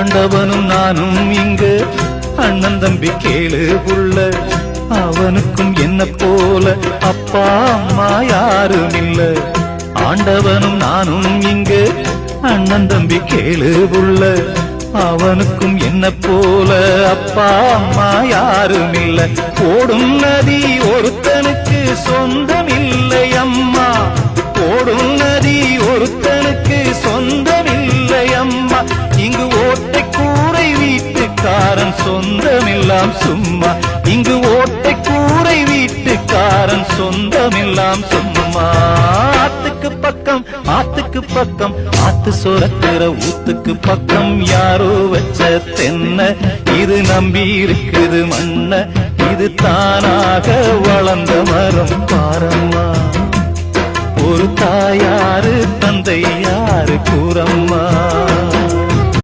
ஆண்டவனும் நானும் இங்கு அண்ணன் தம்பி கேளு புள்ள, அவனுக்கும் என்ன போல அப்பா அம்மா யாரும் இல்ல. ஆண்டவனும் நானும் இங்கு அண்ணன் தம்பி கேளு புள்ள, அவனுக்கும் என்ன போல அப்பா அம்மா யாரும் இல்ல. ஓடும் நதி ஒருத்தனுக்கு சொந்தம் இல்லை அம்மா, ஓடும் நதி ஒருத்தனுக்கு சொந்தம் இல்லை அம்மா. இங்கு ஓட்டை கூரை வீட்டுக்காரன் சொந்தமெல்லாம் சும்மா, இங்கு ஓட்டை கூரை வீட்டுக்காரன் சொந்தமெல்லாம் சும்மா. ஆத்துக்கு பக்கம் ஆத்துக்கு பக்கம் ஆத்து சொரக்கிற ஊத்துக்கு பக்கம் யாரோ வச்ச தென்ன, இது நம்பி இருக்குது மண்ண, இது தானாக வளர்ந்த மரம் பாரம்மா. ஒரு தாயாரு தந்தை யாரு கூறம்மா.